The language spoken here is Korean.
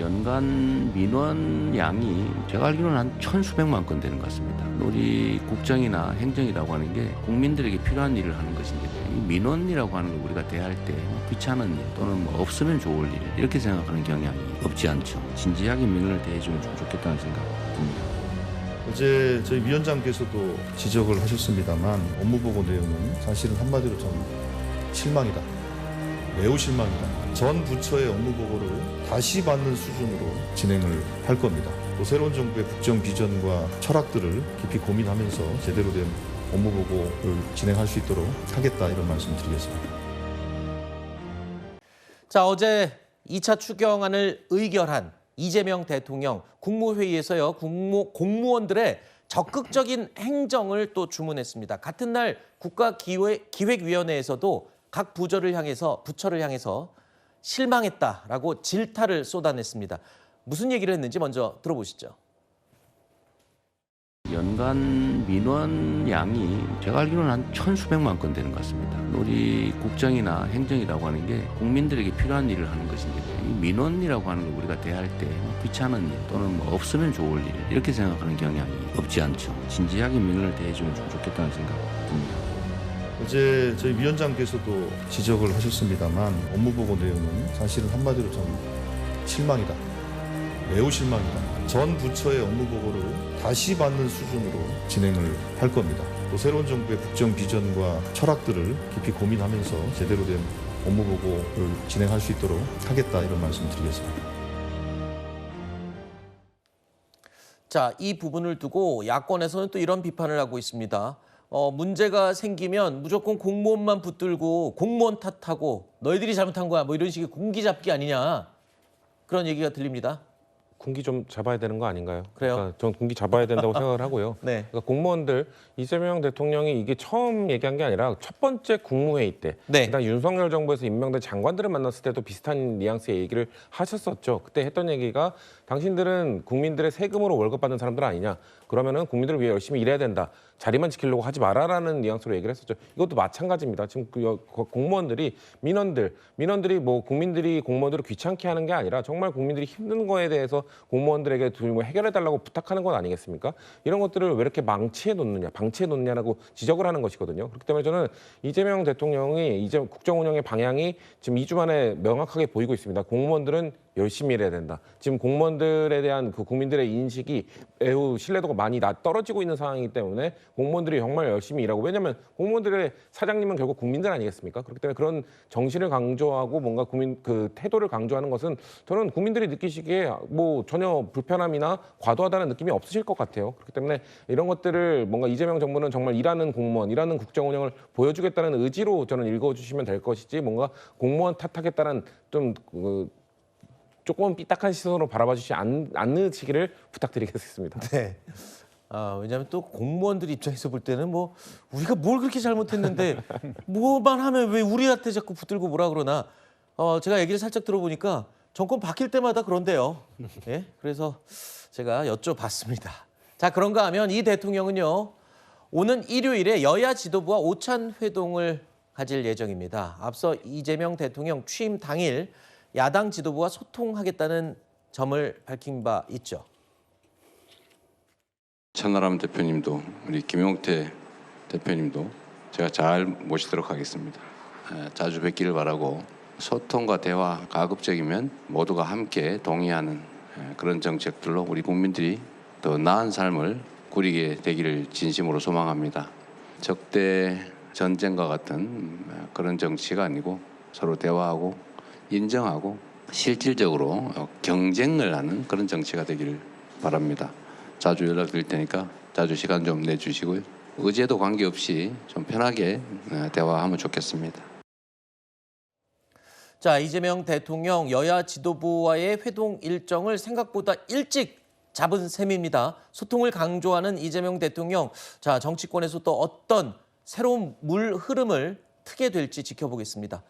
연간 민원 양이 제가 알기로는 한 천수백만 건 되는 것 같습니다. 우리 국정이나 행정이라고 하는 게 국민들에게 필요한 일을 하는 것인데 이 민원이라고 하는 걸 우리가 대할 때 귀찮은 일 또는 없으면 좋을 일 이렇게 생각하는 경향이 없지 않죠. 진지하게 민원을 대해주면 좀 좋겠다는 생각 듭니다. 어제 저희 위원장께서도 지적을 하셨습니다만 업무보고 내용은 사실은 한마디로 좀 실망이다. 매우 실망이다. 전 부처의 업무보고를 다시 받는 수준으로 진행을 할 겁니다. 또 새로운 정부의 국정 비전과 철학들을 깊이 고민하면서 제대로 된 업무보고를 진행할 수 있도록 하겠다 이런 말씀 드리겠습니다. 자, 어제 2차 추경안을 의결한 이재명 대통령 국무회의에서요 공무원들의 적극적인 행정을 또 주문했습니다. 같은 날 국가기획위원회에서도 각 부처를 향해서 실망했다라고 질타를 쏟아냈습니다. 무슨 얘기를 했는지 먼저 들어보시죠. 연간 민원 양이 제가 알기로는 한 천수백만 건 되는 것 같습니다. 우리 국정이나 행정이라고 하는 게 국민들에게 필요한 일을 하는 것인데 이 민원이라고 하는 걸 우리가 대할 때 귀찮은 일 또는 없으면 좋을 일 이렇게 생각하는 경향이 없지 않죠. 진지하게 민원을 대해주면 좀 좋겠다는 생각 듭니다. 어제 저희 위원장께서도 지적을 하셨습니다만 업무보고 내용은 사실은 한마디로 좀 실망이다. 매우 실망이다. 전 부처의 업무보고를 다시 받는 수준으로 진행을 할 겁니다. 또 새로운 정부의 국정 비전과 철학들을 깊이 고민하면서 제대로 된 업무보고를 진행할 수 있도록 하겠다 이런 말씀 드리겠습니다. 자, 이 부분을 두고 야권에서는 또 이런 비판을 하고 있습니다. 문제가 생기면 무조건 공무원만 붙들고 공무원 탓하고 너희들이 잘못한 거야 뭐 이런 식의 공기잡기 아니냐 그런 얘기가 들립니다. 군기 좀 잡아야 되는 거 아닌가요? 그래요? 그러니까 전 군기 잡아야 된다고 생각을 하고요. 네. 그러니까 공무원들 이재명 대통령이 이게 처음 얘기한 게 아니라 첫 번째 국무회의 때, 네. 그다음 윤석열 정부에서 임명된 장관들을 만났을 때도 비슷한 뉘앙스의 얘기를 하셨었죠. 그때 했던 얘기가 당신들은 국민들의 세금으로 월급 받는 사람들 아니냐? 그러면은 국민들을 위해 열심히 일해야 된다. 자리만 지키려고 하지 마라라는 뉘앙스로 얘기를 했었죠. 이것도 마찬가지입니다. 지금 공무원들이 민원들이 뭐 국민들이 공무원들을 귀찮게 하는 게 아니라 정말 국민들이 힘든 거에 대해서 공무원들에게 뭐 해결해달라고 부탁하는 건 아니겠습니까? 이런 것들을 왜 이렇게 방치해 놓느냐라고 지적을 하는 것이거든요. 그렇기 때문에 저는 이재명 대통령이 이제 국정 운영의 방향이 지금 2주 만에 명확하게 보이고 있습니다. 공무원들은 열심히 일해야 된다. 지금 공무원들에 대한 그 국민들의 인식이 매우 신뢰도가 많이 떨어지고 있는 상황이기 때문에 공무원들이 정말 열심히 일하고, 왜냐하면 공무원들의 사장님은 결국 국민들 아니겠습니까? 그렇기 때문에 그런 정신을 강조하고 뭔가 국민 그 태도를 강조하는 것은 저는 국민들이 느끼시기에 뭐 전혀 불편함이나 과도하다는 느낌이 없으실 것 같아요. 그렇기 때문에 이런 것들을 뭔가 이재명 정부는 정말 일하는 공무원, 일하는 국정 운영을 보여주겠다는 의지로 저는 읽어주시면 될 것이지, 뭔가 공무원 탓하겠다는 좀 조금 삐딱한 시선으로 바라봐 주시지 않으시기를 부탁드리겠습니다. 네. 왜냐하면 또 공무원들 입장에서 볼 때는 뭐 우리가 뭘 그렇게 잘못했는데 뭐만 하면 왜 우리한테 자꾸 붙들고 뭐라 그러나 제가 얘기를 살짝 들어보니까 정권 바뀔 때마다 그런데요. 예? 그래서 제가 여쭤봤습니다. 자, 그런가 하면 이 대통령은요. 오는 일요일에 여야 지도부와 오찬 회동을 가질 예정입니다. 앞서 이재명 대통령 취임 당일 야당 지도부와 소통하겠다는 점을 밝힌 바 있죠. 천하람 대표님도 우리 김용태 대표님도 제가 잘 모시도록 하겠습니다. 자주 뵙기를 바라고, 소통과 대화, 가급적이면 모두가 함께 동의하는 그런 정책들로 우리 국민들이 더 나은 삶을 꾸리게 되기를 진심으로 소망합니다. 적대 전쟁과 같은 그런 정치가 아니고 서로 대화하고 인정하고 실질적으로 경쟁을 하는 그런 정치가 되기를 바랍니다. 자주 연락드릴 테니까 자주 시간 좀 내주시고요. 의제도 관계없이 좀 편하게 대화하면 좋겠습니다. 자, 이재명 대통령 여야 지도부와의 회동 일정을 생각보다 일찍 잡은 셈입니다. 소통을 강조하는 이재명 대통령, 자, 정치권에서 또 어떤 새로운 물 흐름을 트게 될지 지켜보겠습니다.